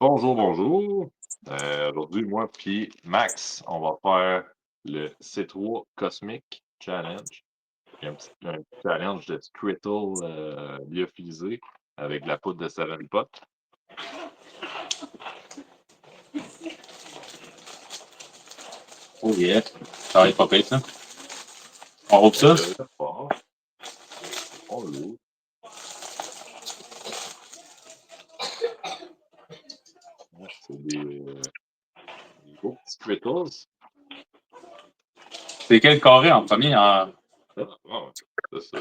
Bonjour, bonjour. Aujourd'hui, moi puis Max, on va faire le C3 Cosmic Challenge. Il y a un petit challenge de Squirtle lyophilisé avec de la poudre de Seven Pot. Oh yeah, ça va être pas pire, ça. On roule ça? On l'ouvre. C'est des beaux petits Squittles. C'est quel carré en premier? C'est ça.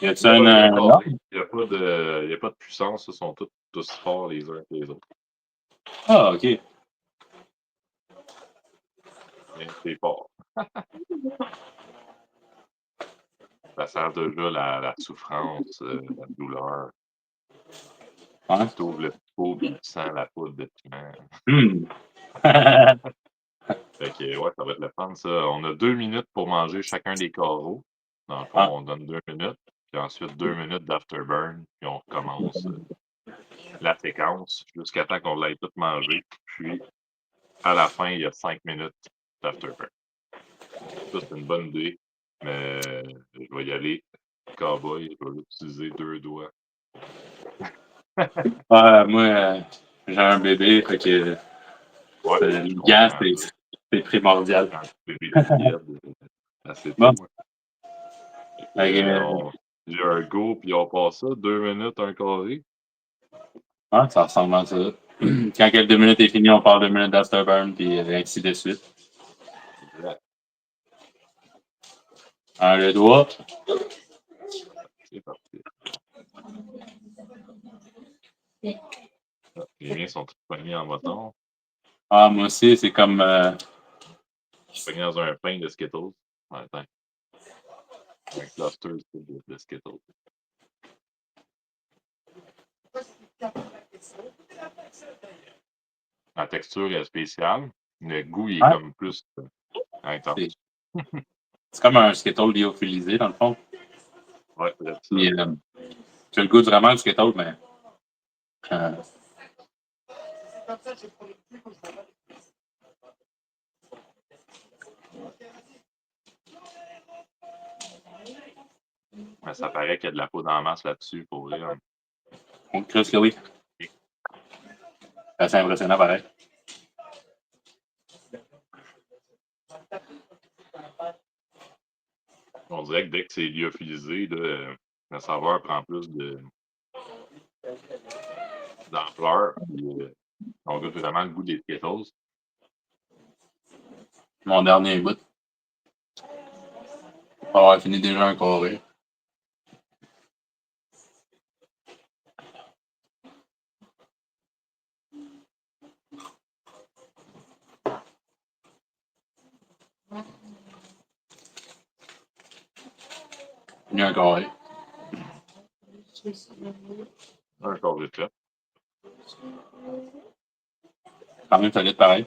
Y a-tu un ordre? Il n'y a pas de puissance, ils sont tous aussi forts les uns que les autres. Ah, ok. Mais c'est fort. Ça sent déjà la souffrance, la douleur. Ouais. Tu ouvres le pot et tu sens la poudre de piment. Fait que, ouais, ça va être le fun, ça. On a 2 minutes pour manger chacun des carreaux. Dans le fond, on donne 2 minutes. Puis ensuite, 2 minutes d'afterburn. Puis on recommence la séquence jusqu'à temps qu'on l'ait tout mangé. Puis, à la fin, il y a 5 minutes d'afterburn. Ça, c'est une bonne idée. Mais je vais y aller cowboy. Je vais utiliser 2 doigts. Moi, j'ai un bébé, fait que Ouais, le gaz, c'est primordial. Un bébé tiède, assez Bon. tôt. Il y a un go, puis on passe ça, 2 minutes, un carré. Ça ressemble à ça. Quand quelques 2 minutes est fini, on part 2 minutes d'afterburn, puis ainsi de suite. Exact. Le doigt. C'est parti. Les miens sont tous pognés en moton. Moi aussi, c'est comme. Je suis pogné dans un pain de Skittles. Attends. Un cluster de Skittles. La texture est spéciale. Le goût il est comme plus intense. C'est comme un Skittle lyophilisé, dans le fond. Ouais, peut-être ça. Tu as le goût vraiment du Skittle, mais. Mais ça paraît qu'il y a de la poudre en masse là-dessus pour vrai. On crée que oui. C'est assez impressionnant, pareil. On dirait que dès que c'est lyophilisé, la saveur prend plus d'ampleur. On goûte vraiment le goût des Skittles. Mon dernier bout. On va avoir fini déjà un carré. Fini un carré. Un carré de fait. Quand même solide, pareil.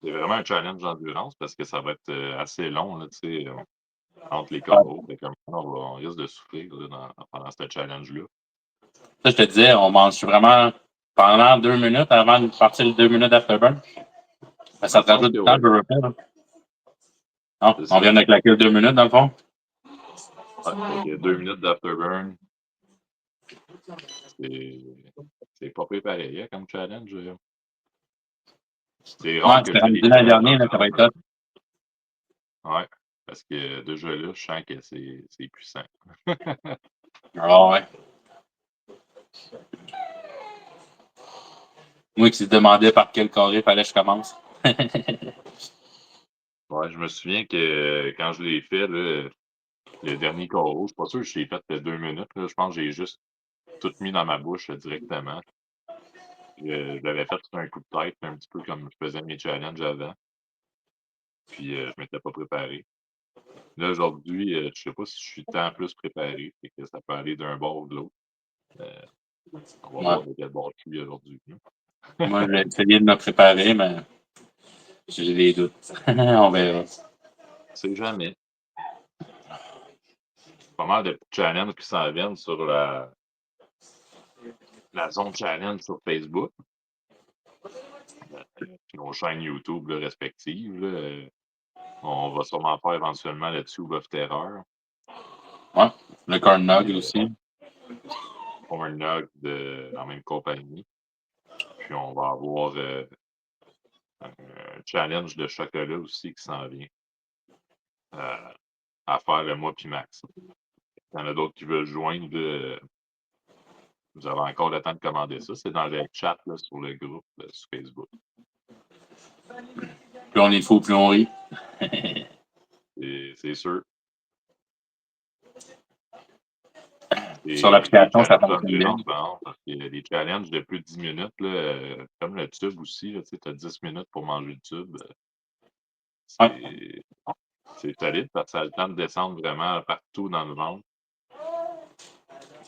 C'est vraiment un challenge d'endurance parce que ça va être assez long, là, entre les carreaux. On risque de souffrir pendant ce challenge-là. Ça, je te disais, on mange vraiment pendant 2 minutes avant de partir les 2 minutes d'afterburn. Ça te rajoute du temps, je veux pas. Non, on vient de claquer 2 minutes, dans le fond. Il y a 2 minutes d'afterburn. C'est pas préparé hein, comme challenge. C'est rare que je fais des challenges dernier, là, ça va être top. Ouais, parce que déjà là, je sens que c'est puissant. Ouais. Moi qui se demandais par quel carré fallait que je commence. Ouais, je me souviens que quand je l'ai fait, là, le dernier carreau, je suis pas sûr que je l'ai fait de 2 minutes. Là. Je pense que j'ai juste tout mis dans ma bouche directement. Je l'avais fait sur un coup de tête, un petit peu comme je faisais mes challenges avant. Puis je m'étais pas préparé. Là, aujourd'hui, je sais pas si je suis tant plus préparé, fait que ça peut aller d'un bord ou de l'autre. On va voir de quel bord je suis aujourd'hui. Moi, je vais essayer de me préparer, mais j'ai des doutes. On verra. C'est jamais. pas mal de petits challenges qui s'en viennent sur la zone challenge sur Facebook. Nos chaînes YouTube là, respectives. Là, on va sûrement faire éventuellement là-dessus Buff Terreur. Ouais. Le Corn Nog aussi. Corn Nog de la même compagnie. Puis on va avoir un challenge de chocolat aussi qui s'en vient à faire moi puis Max. Il y en a d'autres qui veulent joindre. Vous avez encore le temps de commander ça. C'est dans le chat là, sur le groupe sur Facebook. Plus on est fou, plus on rit. C'est sûr. Sur l'application, ça fonctionne bien. Parce qu'il y a des challenges de plus de 10 minutes, là, comme le tube aussi. Tu as 10 minutes pour manger le tube. C'est solide parce que ça a le temps de descendre vraiment partout dans le monde.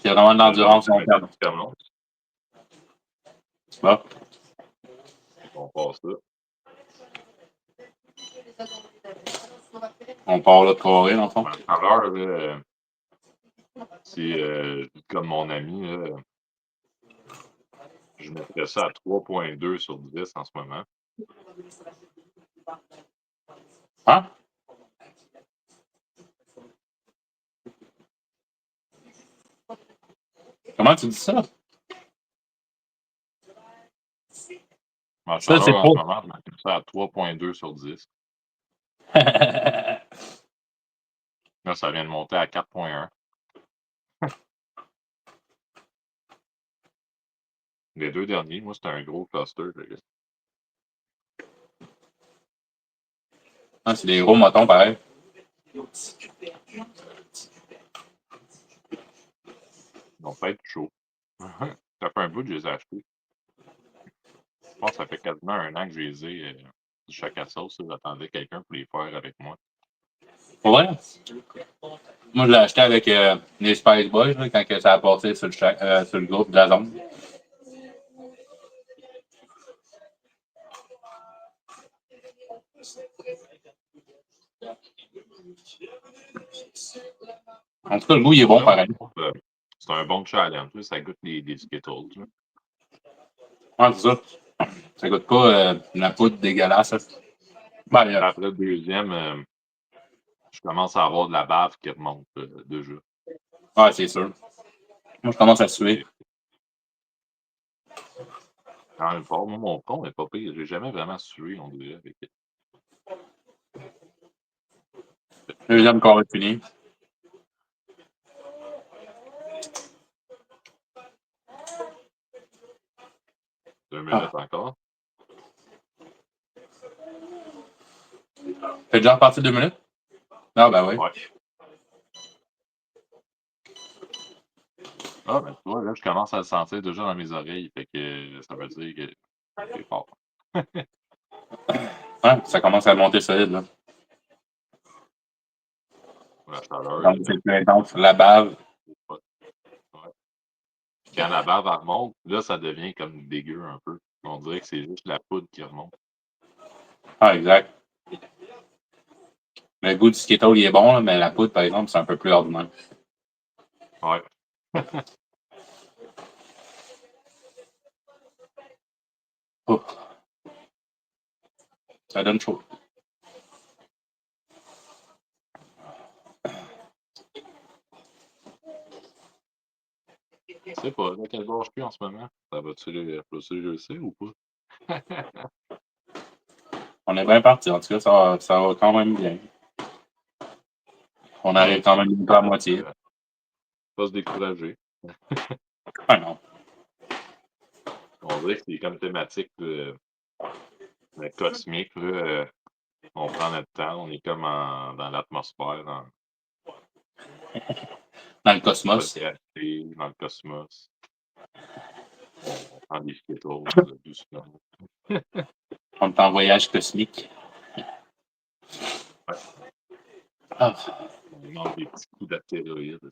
Il y a vraiment de l'endurance long terme. Bon. On passe là. On part là de Corée, dans le fond. Tout à l'heure, si comme mon ami, là, je mettrais ça à 3.2 sur 10 en ce moment. Hein? Comment tu dis ça? Ça, c'est pas... En ce moment, je mettrais ça à 3.2 sur 10. Là, ça vient de monter à 4.1. Les deux derniers, moi, c'était un gros cluster. Ah, c'est des gros motons, pareil. Ils vont pas être chauds. Ça fait un bout que je les ai achetés. Je pense que ça fait quasiment un an que je les ai du choc à sauce. J'attendais quelqu'un pour les faire avec moi. Pour vrai? Moi, je l'ai acheté avec les Spice Boys là, quand ça a passé sur le groupe de la zone. En tout cas, le goût, il est bon, pareil. C'est un bon challenge. Ça goûte les Skittles. Ouais, c'est ça. Ça goûte pas la poudre dégueulasse. Ben, après le deuxième, je commence à avoir de la bave qui remonte déjà. Ouais, c'est sûr. Moi, je commence à suer. Quand même fort. Moi, mon front n'est pas pire. J'ai jamais vraiment sué, on dirait. Avec... Le deuxième corps est fini. Deux minutes encore. T'es déjà reparti 2 minutes? Ah, ben oui. Ouais. Ah, ben tu vois, là, je commence à le sentir déjà dans mes oreilles. Fait que ça veut dire que c'est fort. Ouais, ça commence à monter solide, là. La chaleur. Donc, c'est plus intense. La bave. Ouais. Quand la bave remonte, là, ça devient comme dégueu un peu. On dirait que c'est juste la poudre qui remonte. Ah, exact. Le goût du Skittle, il est bon, là, mais la poudre, par exemple, c'est un peu plus ordinaire. Ouais. Oh. Ça donne chaud. Je sais pas, là, quel bord je suis en ce moment? Ça va-tu réussir ou pas? On est bien parti, en tout cas, ça va quand même bien. On arrive quand même à la moitié. Pas se décourager. Ah non. On dirait que c'est comme thématique cosmique. Là, on prend notre temps, on est comme dans l'atmosphère, Dans le cosmos. dans le cosmos. On prend des Skittles doucement. On est en voyage cosmique. Ouais. Ah. On mange des petits coups d'astéroïdes.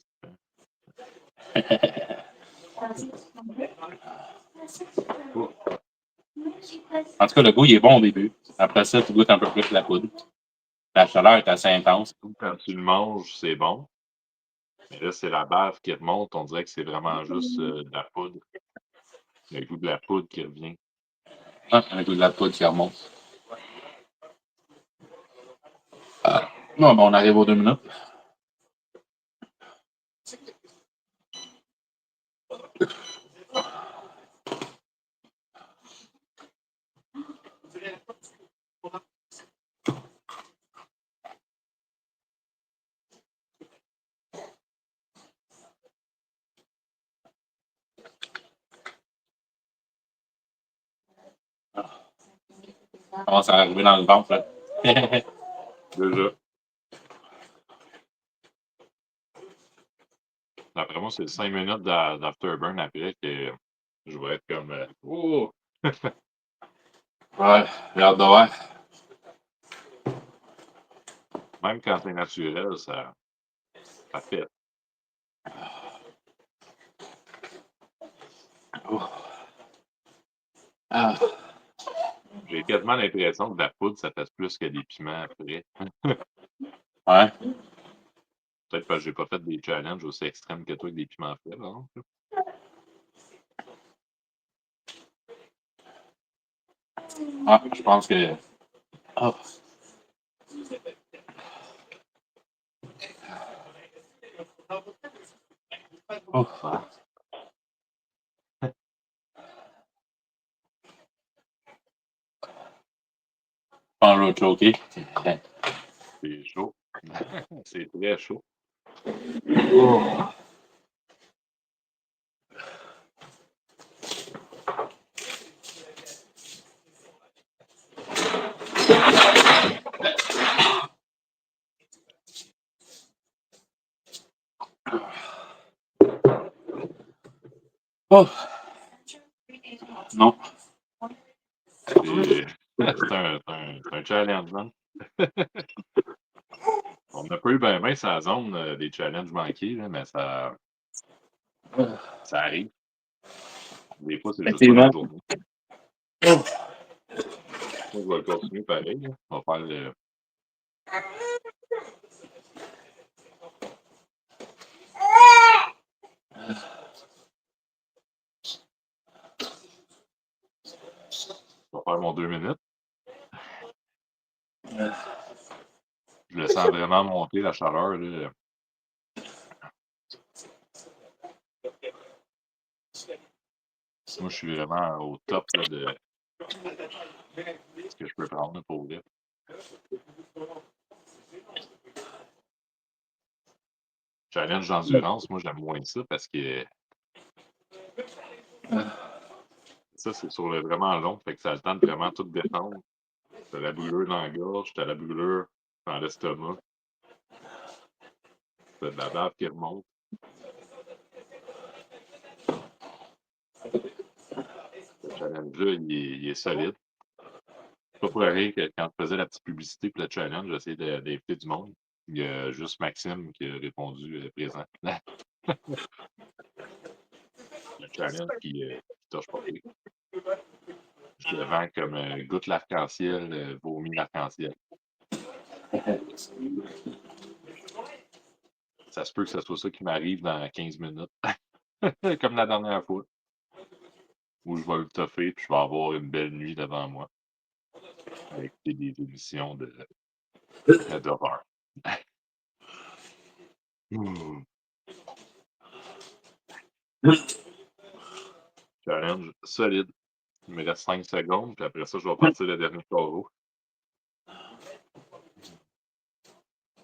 Oh. En tout cas, le goût, il est bon au début. Après ça, tu goûtes un peu plus la poudre. La chaleur est assez intense. Quand tu le manges, c'est bon. Mais là, c'est la bave qui remonte. On dirait que c'est vraiment juste de la poudre. Le goût de la poudre qui revient. Ah, un goût de la poudre qui remonte. Non, ben on arrive aux 2 minutes. Ça commence à arriver dans le ventre, là. Déjà. D'après moi, c'est 5 minutes d'afterburn après que je vais être comme oh! Ouais, j'ai hâte de voir. Même quand c'est naturel, ça fait. Ah. J'ai quasiment l'impression que la poudre, ça fait plus que des piments après. Ouais. Peut-être parce que j'ai pas fait des challenges aussi extrêmes que toi avec des piments frais, non? Ah, je pense que. Oh. Oh. Pas un autre choqué. C'est chaud. C'est très chaud. Oh. Oh. Non. C'est un challenge, man. On n'a pas eu ben sa zone des challenges manqués, là, mais ça arrive. Des fois, c'est juste pas Effectivement. notre journée. Moi, je vais continuer pareil. Là. On va faire le. Je vais faire mon 2 minutes. Je le sens vraiment monter, la chaleur. Là. Moi, je suis vraiment au top là, de ce que je peux prendre là, pour vrai. Challenge d'endurance, moi, j'aime moins ça parce que ça, c'est sur le vraiment long. Fait que ça a le temps de vraiment tout détendre. T'as la brûlure dans la gorge, t'as la brûlure dans l'estomac, t'as de la bave qui remonte. Le challenge-là, il est solide. Pas pour rien que quand je faisais la petite publicité pour le challenge, j'essayais d'inviter du monde. Il y a juste Maxime qui a répondu présent. Le challenge qui touche pas pire. Je le vends comme goutte l'arc-en-ciel, vomi l'arc-en-ciel. Ça se peut que ce soit ça qui m'arrive dans 15 minutes. Comme la dernière fois. Où je vais le toffer puis je vais avoir une belle nuit devant moi. Avec des émissions d'horreur. Challenge solide. Il me reste 5 secondes, puis après ça, je vais partir le dernier carreau.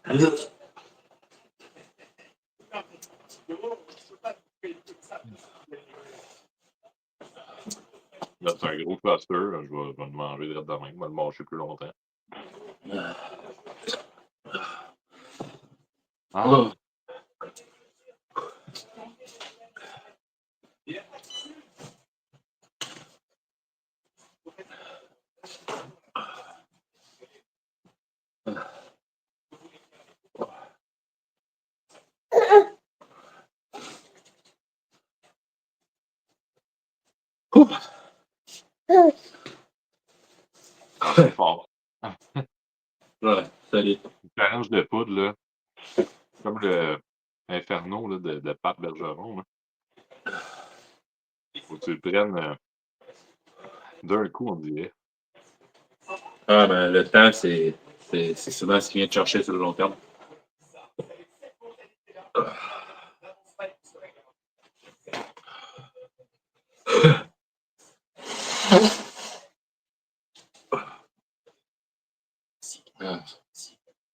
Là, c'est un gros cluster. Je vais le manger direct de même. Je vais le manger plus longtemps. Ah! Oh. C'est fort. Ouais, salut. Une challenge de poudre, là. Comme le Inferno là, de Pat Bergeron. Là. Faut que tu le prennes d'un coup, on dirait. Ah, ben, le temps, c'est souvent ce qui vient de chercher sur le long terme.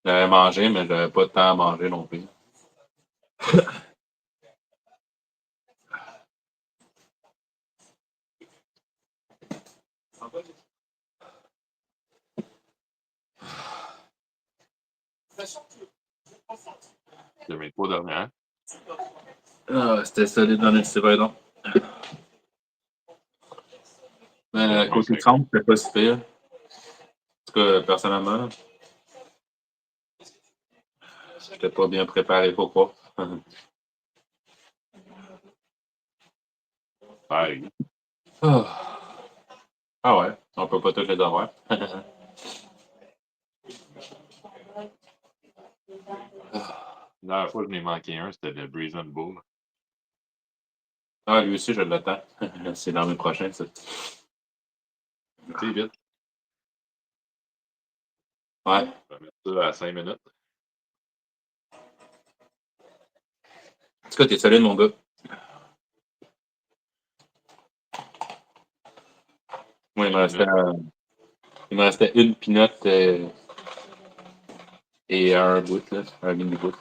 J'avais mangé, mais j'avais pas de temps à manger non plus. De mes 3 dernières. Ah, c'était solide dans le non. Mais côté trempe, c'était pas si pire. En tout cas, personnellement, j'étais pas bien préparé pour quoi. Pareil. Ah ouais, on peut pas tous les avoir. La dernière fois que je n'ai manqué un, c'était le Brazen Bull. Ah, lui aussi, je l'attends. C'est dans mes prochains, ça. C'est vite. Ouais. Je vais mettre ça à 5 minutes. En tout cas, t'es solide, mon gars. Moi, il me restait une pinotte et un bout, là, un mini-bout.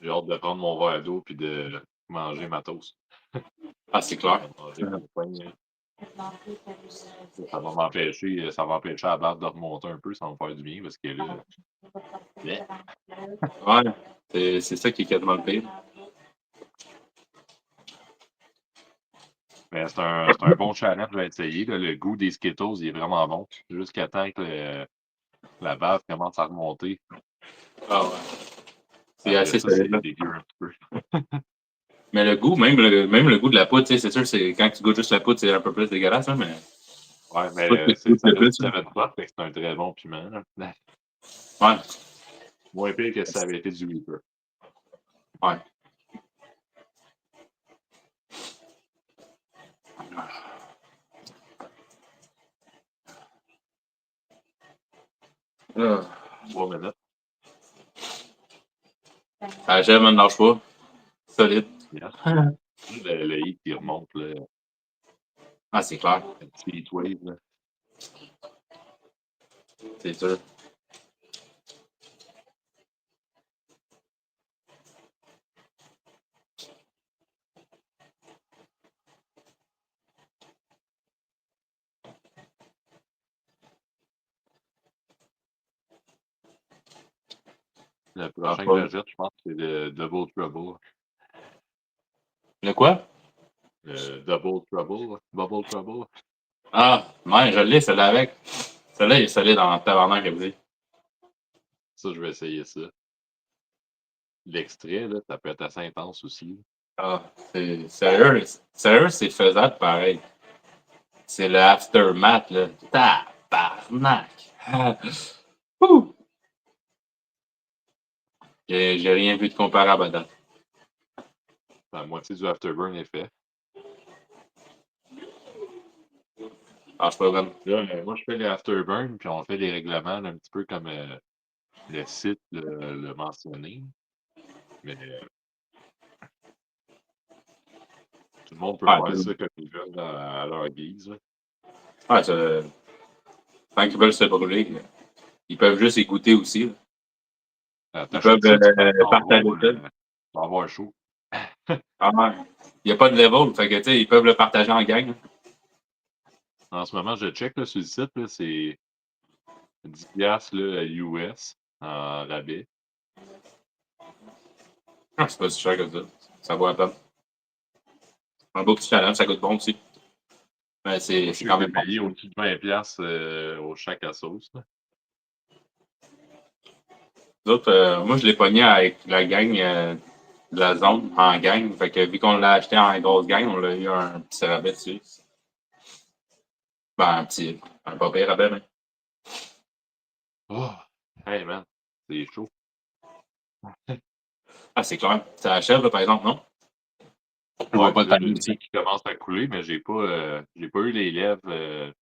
J'ai hâte de prendre mon verre d'eau et de manger ma toast. Ah, c'est clair. Manger mon pain. Ça va m'empêcher à battre de remonter un peu, ça va me faire du bien parce que là. Yeah. Ouais, c'est ça qui est quasiment le pire. Mais c'est un bon challenge à essayer. Là. Le goût des Skittles, il est vraiment bon. Jusqu'à temps que la bave commence à remonter. Ah ouais. C'est Après assez ça, c'est solide. dégueu un peu. Mais le goût, même le goût de la poudre, c'est sûr, c'est quand tu goûtes juste la poudre, c'est un peu plus dégueulasse, hein, mais. Ouais, C'est pas mais que tu goûtes ça le reste plus. du savette forte, fait que c'est un très bon piment. Là. Ouais. Moins pire que si ça avait été du Reaper. Ouais. Ah. 3 minutes. Ah, j'aime, ne lâche pas. Solide. Yes. Le heat qui remonte, là, Ah, c'est clair. un petit heat wave. Là. C'est sûr. Le Ah, prochain que pas. j'achète, je pense que c'est le Double Trouble. Le quoi? Double Trouble. Bubble Trouble. Ah, ouais, je l'ai, celui-là avec. Celui-là, il est solide en tabarnak, comme dit. Ça, je vais essayer ça. L'extrait, là, ça peut être assez intense aussi. Ah, c'est sérieux. Sérieux, c'est faisable pareil. C'est le aftermath, là. Tabarnak. Ouh! J'ai rien vu de comparable à date. La moitié du Afterburn est fait. Ah, je peux vraiment. Là, moi, je fais les Afterburn, puis on fait les règlements là, un petit peu comme le site le mentionné. Mais tout le monde peut Ouais, faire ça comme ils veulent à leur guise. Là. ouais, tant qu'ils veulent se brûler, ils peuvent juste écouter aussi. Ils peuvent T'achètes ça, tu pars en partager haut, ça. tu vas avoir chaud. Ah, ouais. Il n'y a pas de level, fait que, tu sais, ils peuvent le partager en gang. En ce moment, je check là, sur le site, là, c'est 10$ là, US en rabais. Ah, c'est pas si cher que ça. Ça vaut la peine. Un beau petit challenge, ça coûte bon aussi. Mais Moi, je c'est sais que quand j'ai même bon. payé au-dessus de 20$ au chac à sauce. Là. Nous autres, moi, je l'ai pogné avec la gang de la zone en gang. Fait que vu qu'on l'a acheté en grosse gang, on l'a eu un petit rabais dessus. Ben, un pas pire rabais, mais. Oh, hey man, c'est chaud. Ah, c'est clair. Ça achève, là, par exemple, non? Je vois Ouais, pas le là, j'ai timing le nez ici. qui commence à couler, mais j'ai pas eu les lèvres,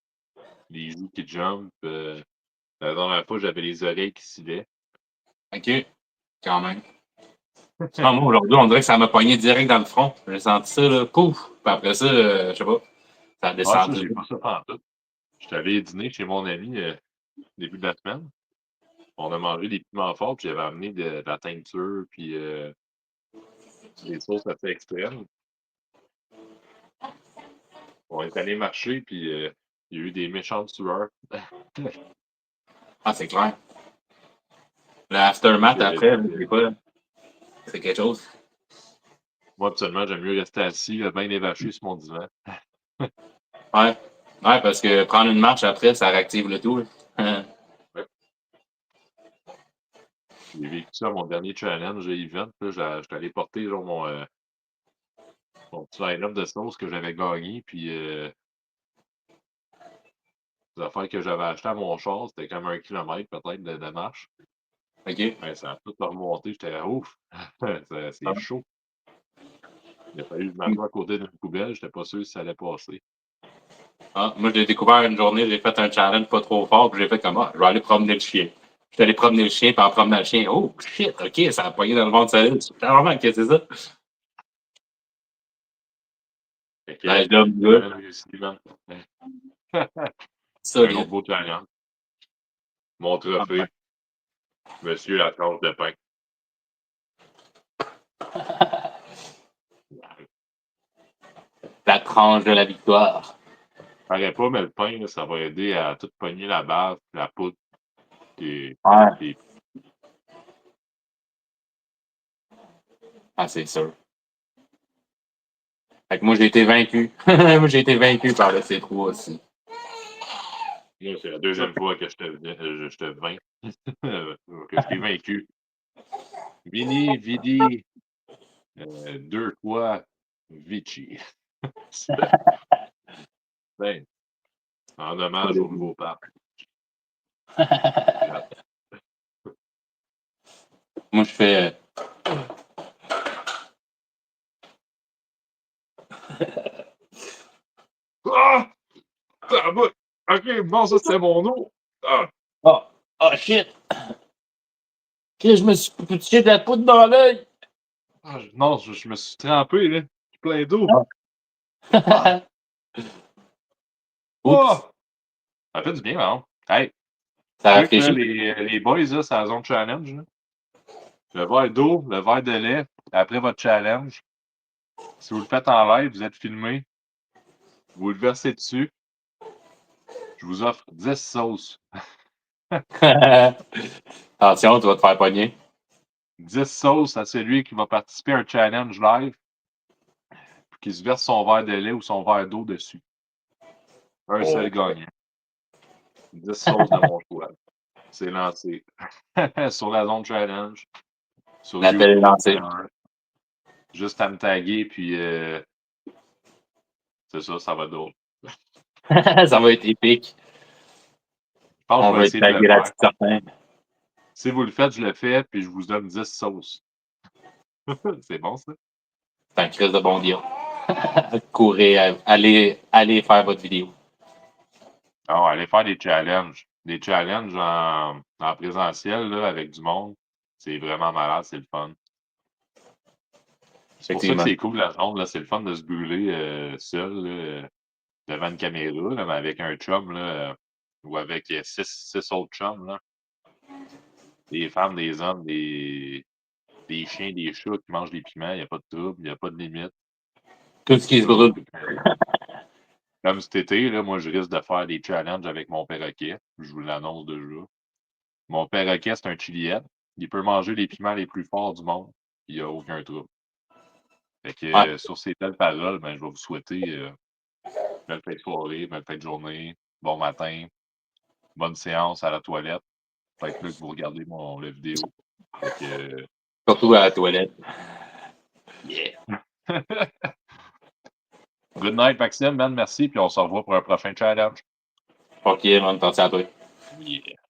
les joues qui jumpent. La dernière fois, j'avais les oreilles qui sifflaient. OK, quand même. Sinon, moi, aujourd'hui, on dirait que ça m'a pogné direct dans le front. J'ai senti ça, là, pouf! Puis après ça, je sais pas, ça a Ah, ça, descendu. j'ai pas ça pantoute. J'étais allé dîner chez mon ami début de la semaine. On a mangé des piments forts, puis j'avais amené de la teinture, puis des sauces assez extrêmes. On est allé marcher, puis il y a eu des méchantes sueurs. Ah, c'est clair. Le aftermath J'avais après, dit, c'est quoi? C'est quelque chose. moi, absolument, j'aime mieux rester assis, bien évaché sur mon divan. Ouais. Ouais, parce que prendre une marche après, ça réactive le tout, là. Ouais. J'ai vécu ça, mon dernier challenge event. J'étais allé porter genre, mon petit line-up de sauce que j'avais gagné, puis les affaires que j'avais achetées à mon char, c'était comme 1 kilomètre peut-être de marche. OK. Ouais, ça a tout remonté, j'étais là, ouf, c'est chaud. Il a fallu que je m'assoie à côté d'une poubelle, j'étais pas sûr si ça allait passer. Ah, moi, j'ai découvert une journée, j'ai fait un challenge pas trop fort, puis j'ai fait comme, ah, je vais aller promener le chien. Je suis allé promener le chien, puis en promenant le chien, oh, shit, OK, ça a poigné dans le ventre solide. C'est vraiment que c'est ça. Fait que, Nice job, good. challenge réussi, man. Un autre Solide. beau challenge. Mon Ah, ouais. trophée, Monsieur la tranche de pain. La tranche de la victoire. Paraît pas, mais le pain, là, ça va aider à tout pogner la base, la poudre qui Ouais. est Ah, c'est sûr. Fait que moi, j'ai été vaincu. Moi, j'ai été vaincu par le C3 aussi. Moi, c'est la deuxième fois que je te vainc, que je t'ai vaincu. Vini, Vidi, 2 fois Vici. Ben, en hommage au nouveau pape. Moi, je fais. Ah! Tabarnak! Ok, bon, ça c'était mon eau. Ah! Oh, oh shit! Que je me suis pitché de la poudre dans l'œil! Non, je me suis trempé, là. Je suis plein d'eau. Ah! Oups, Oh! Ça fait du bien, non? Hey, ça truc, là, rafraîchit. les boys, là, c'est la zone challenge, là. Le verre d'eau, le verre de lait, après votre challenge. Si vous le faites en live, vous êtes filmé, vous le versez dessus. Je vous offre 10 sauces. Attention, tu vas te faire pogner. 10 sauces à celui qui va participer à un challenge live, puis qui se verse son verre de lait ou son verre d'eau dessus. Un seul Oh. gagnant. 10 sauces de mon choix. C'est lancé. Sur la zone challenge, sur L'appel est YouTube. lancé. Juste à me taguer, puis c'est ça, ça va être drôle. Ça va être épique. Je pense que On je vais va être essayer de le tagué faire. là-dessus, certain. Si vous le faites, je le fais, puis je vous donne 10 sauces. C'est bon, ça? C'est un crise de bon deal. Courez, allez faire votre vidéo. Alors, allez faire des challenges. Des challenges en présentiel, là, avec du monde. C'est vraiment malade, c'est le fun. C'est pour ça que Effectivement. c'est cool, la zone, là. C'est le fun de se brûler seul, là, devant une caméra, là, mais avec un chum, là, ou avec six autres chums, là. Des femmes, des hommes, des chiens, des chats qui mangent des piments, il n'y a pas de trouble, il n'y a pas de limite. Tout ce qui se Drôle. brûle. Comme cet été, là, moi, je risque de faire des challenges avec mon perroquet. Je vous l'annonce déjà. Mon perroquet, c'est un chiliette. Il peut manger les piments les plus forts du monde. Il n'y a aucun trouble. Fait que Ouais. sur ces belles paroles, ben, je vais vous souhaiter belle fin de soirée, belle fin de journée, bon matin, bonne séance à la toilette. Peut-être là que vous regardez la vidéo. Fait que, Surtout à la toilette. yeah! Good night, Maxime, man, merci, puis on se revoit pour un prochain challenge. Ok, bonne attention à toi. Yeah.